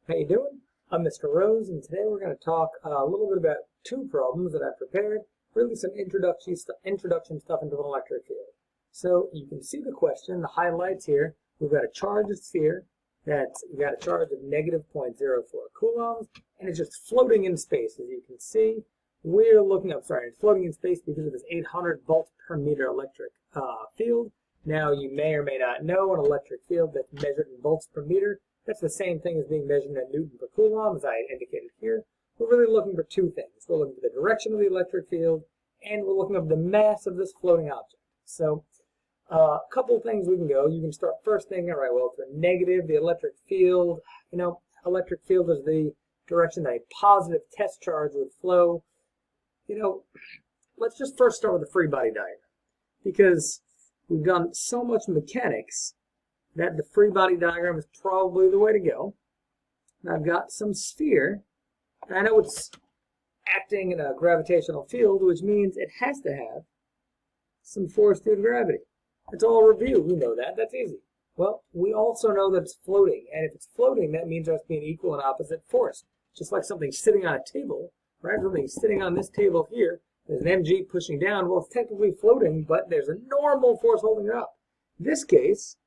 How you doing? I'm Mr. Rose, and today we're going to talk a little bit about two problems that I prepared, really some introduction stuff into an electric field. So you can see the question, the highlights here. We've got a charged sphere that's got a charge of negative 0.04 coulombs, and it's just floating in space. As you can see, we're looking up, it's floating in space because of this 800 volts per meter electric field. Now, you may or may not know an electric field that's measured in volts per meter. That's the same thing as being measured in Newton per coulomb, as I indicated here. We're really looking for two things. We're looking for the direction of the electric field, and we're looking for the mass of this floating object. So, a couple of things we can go. You can start first thinking, all right, well, for negative, the electric field, electric field is the direction that a positive test charge would flow. Let's just first start with the free body diagram, because we've done so much mechanics that the free body diagram is probably the way to go. And I've got some sphere, and I know it's acting in a gravitational field, which means it has to have some force due to gravity. It's all review. We know that. That's easy. Well, we also know that it's floating, and if it's floating, that means there has to be an equal and opposite force. Just like something sitting on a table, right? Something sitting on this table here, there's an mg pushing down. Well, it's technically floating, but there's a normal force holding it up. In this case,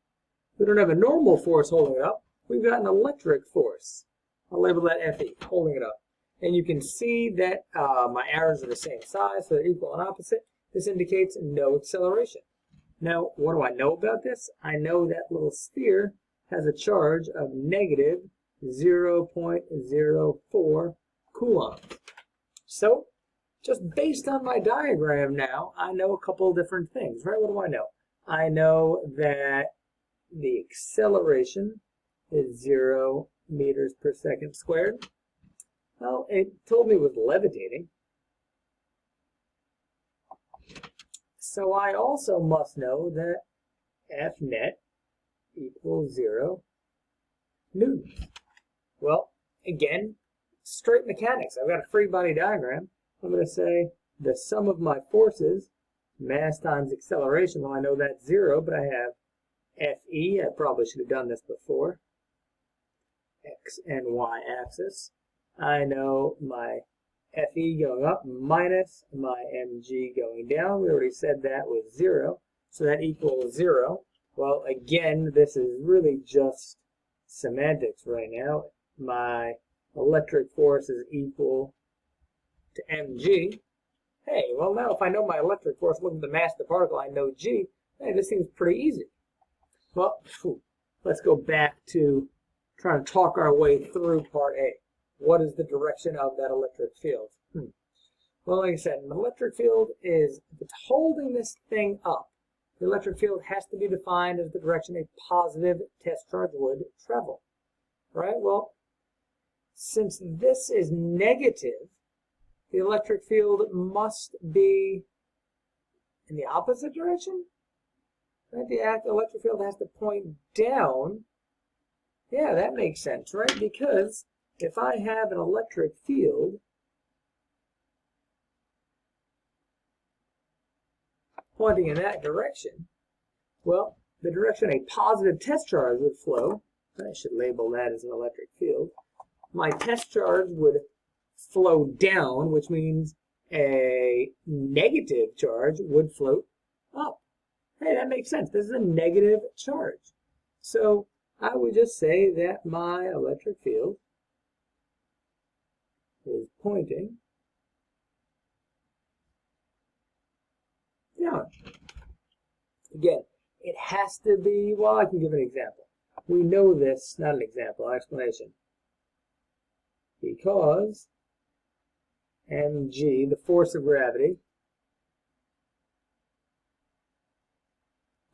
we don't have a normal force holding it up. We've got an electric force. I'll label that Fe, holding it up. And you can see that my arrows are the same size, so they're equal and opposite. This indicates no acceleration. Now, what do I know about this? I know that little sphere has a charge of negative 0.04 coulombs. So, just based on my diagram now, I know a couple of different things, right? What do I know? I know that the acceleration is 0 meters per second squared. Well, it told me it was levitating. So I also must know that F net equals 0 newtons. Well, again, straight mechanics. I've got a free body diagram. I'm going to say the sum of my forces, mass times acceleration. Well, I know that's 0, but I have Fe, I probably should have done this before, X and Y axis. I know my Fe going up minus my mg going down. We already said that was 0, so that equals 0. Well, again, this is really just semantics right now. My electric force is equal to mg. Hey, well, now if I know my electric force, look at the mass of the particle, I know g. Hey, this seems pretty easy. Well, let's go back to trying to talk our way through part A. What is the direction of that electric field? Well, like I said, an electric field is, if it's holding this thing up, the electric field has to be defined as the direction a positive test charge would travel. Right? Well, since this is negative, the electric field must be in the opposite direction. Right? The electric field has to point down. Yeah, that makes sense, right? Because if I have an electric field pointing in that direction, well, the direction a positive test charge would flow, I should label that as an electric field, my test charge would flow down, which means a negative charge would float up. Hey, that makes sense. This is a negative charge. So I would just say that my electric field is pointing down. Again, it has to be, well, I can give an example. We know this, not an example, an explanation. Because mg, the force of gravity,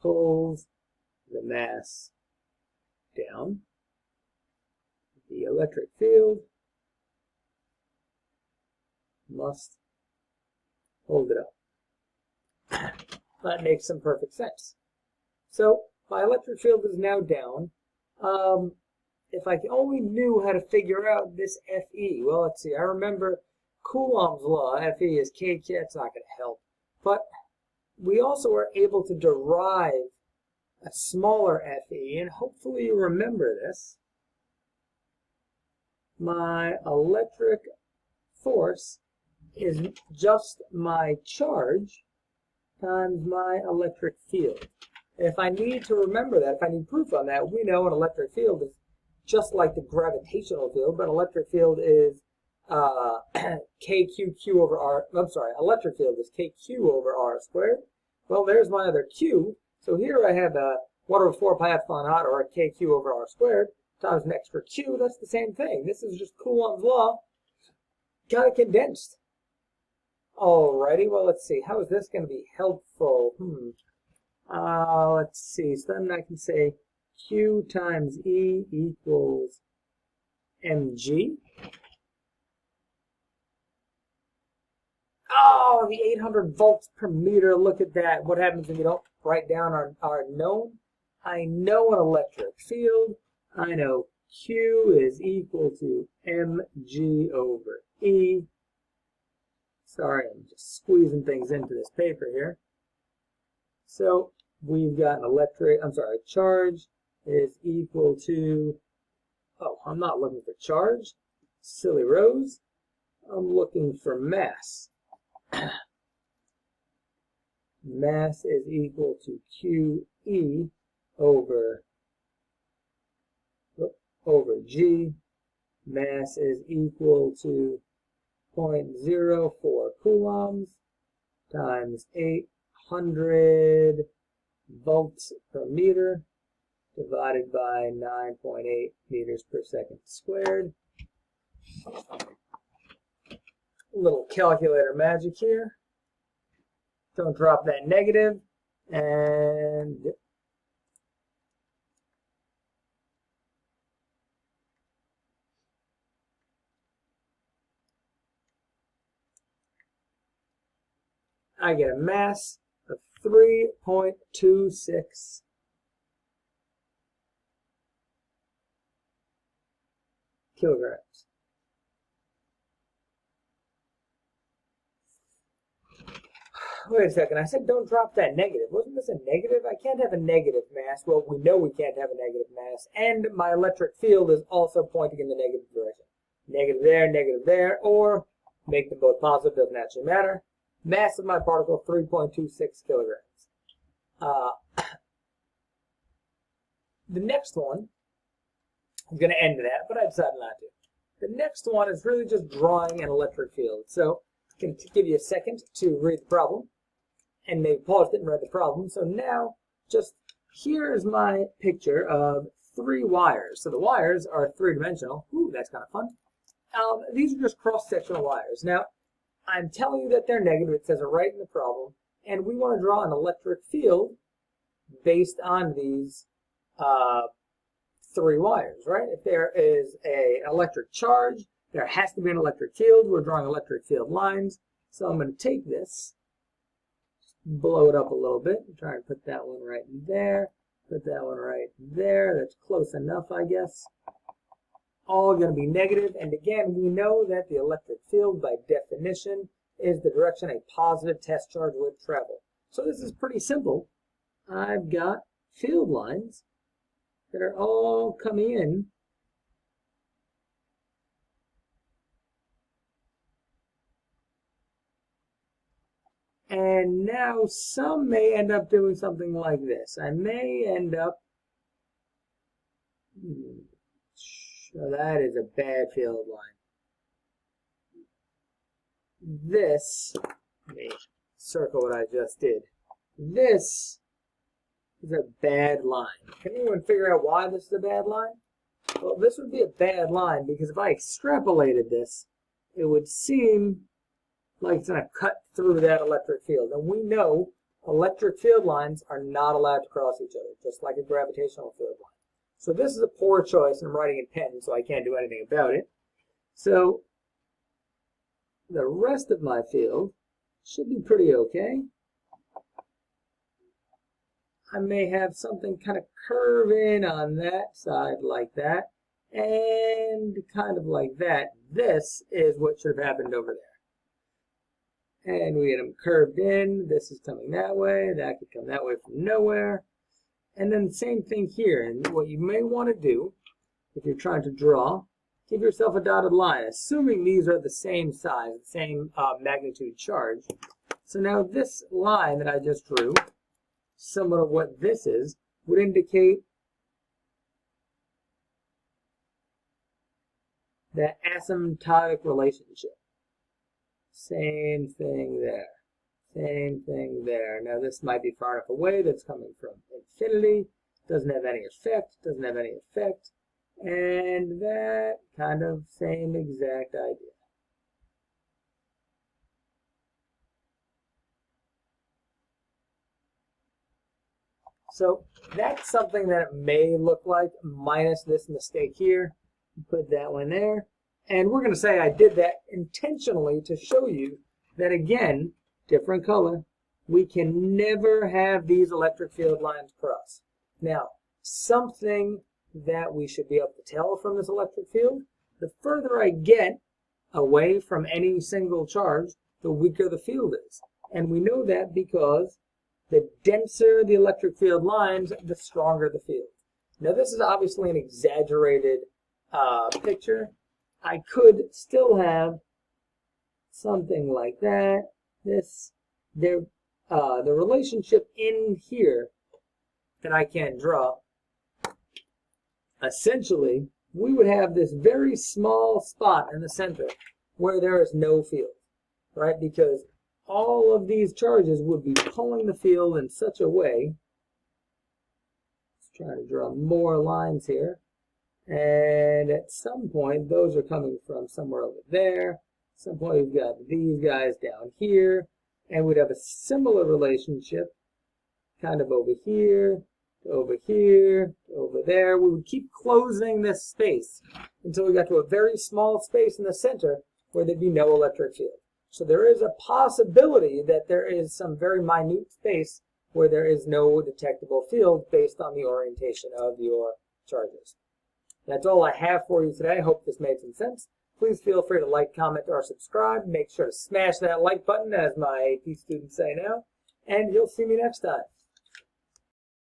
pulls the mass down, the electric field must hold it up. That makes some perfect sense. So my electric field is now down. If I only knew how to figure out this Fe, well, let's see. I remember Coulombs Law. Fe is kk. It's not going to help. But we also are able to derive a smaller Fe, and hopefully you remember this. my electric force is just my charge times my electric field. If I need to remember that, if I need proof on that, we know an electric field is just like the gravitational field, but electric field is KQQ over R. I'm sorry, electric field is KQ over R squared. Well, there's my other Q. So here I have a 1 over 4 pi epsilon naught, or a KQ over R squared, times an extra Q. That's the same thing. This is just Coulombs law, kind of condensed. Alrighty, well, let's see. How is this going to be helpful? Let's see. So then I can say Q times E equals mg. Oh, the 800 volts per meter. Look at that. What happens if you don't write down our known? I know an electric field. I know Q is equal to mg over E. Sorry, I'm just squeezing things into this paper here. So we've got an charge is equal to, oh, I'm not looking for charge. Silly Rose. I'm looking for mass. Mass is equal to QE over G. Mass is equal to 0.04 coulombs times 800 volts per meter divided by 9.8 meters per second squared. Little calculator magic here. Don't drop that negative. And I get a mass of 3.26 kilograms. Wait a second, I said don't drop that negative. Wasn't this a negative? I can't have a negative mass. Well, we know we can't have a negative mass. And my electric field is also pointing in the negative direction. Negative there, or make them both positive, doesn't actually matter. Mass of my particle, 3.26 kilograms. The next one, I'm going to end that, but I decided not to. The next one is really just drawing an electric field. So I'm going to give you a second to read the problem. And maybe paused it and read the problem. So now, just here's my picture of 3 wires. So the wires are 3-dimensional. Ooh, that's kind of fun. These are just cross-sectional wires. Now, I'm telling you that they're negative. It says it right in the problem. And we want to draw an electric field based on these 3 wires, right? If there is an electric charge, there has to be an electric field. We're drawing electric field lines. So I'm going to take this, blow it up a little bit, try and put that one right there, put that one right there. That's close enough, I guess. All going to be negative, and again, we know that the electric field, by definition, is the direction a positive test charge would travel. So this is pretty simple. I've got field lines that are all coming in and now some may end up doing something like this. I may end up, so that is a bad field line. This, let me circle what I just did. This is a bad line. Can anyone figure out why this is a bad line? Well, this would be a bad line because if I extrapolated this, it would seem like it's going to cut through that electric field. And we know electric field lines are not allowed to cross each other, just like a gravitational field line. So this is a poor choice. I'm writing in pen, so I can't do anything about it. So the rest of my field should be pretty okay. I may have something kind of curve in on that side like that, and kind of like that. This is what should have happened over there. And we get them curved in. This is coming that way. That could come that way from nowhere. And then the same thing here. And what you may want to do, if you're trying to draw, give yourself a dotted line, assuming these are the same size, the same magnitude charge. So now this line that I just drew, similar to what this is, would indicate that asymptotic relationship. Same thing there. Same thing there. Now this might be far enough away that's coming from infinity. Doesn't have any effect. Doesn't have any effect. And that kind of same exact idea. So that's something that it may look like, minus this mistake here. Put that one there. And we're going to say I did that intentionally to show you that, again, different color, we can never have these electric field lines cross. Now, something that we should be able to tell from this electric field, the further I get away from any single charge, the weaker the field is. And we know that because the denser the electric field lines, the stronger the field. Now, this is obviously an exaggerated picture. I could still have something like that. The relationship in here that I can draw, essentially, we would have this very small spot in the center where there is no field, right? Because all of these charges would be pulling the field in such a way. Let's try to draw more lines here. And at some point, those are coming from somewhere over there. At some point, we've got these guys down here. And we'd have a similar relationship kind of over here, over here, over there. We would keep closing this space until we got to a very small space in the center where there'd be no electric field. So there is a possibility that there is some very minute space where there is no detectable field based on the orientation of your charges. That's all I have for you today. I hope this made some sense. Please feel free to like, comment, or subscribe. Make sure to smash that like button, as my AP students say now. And you'll see me next time.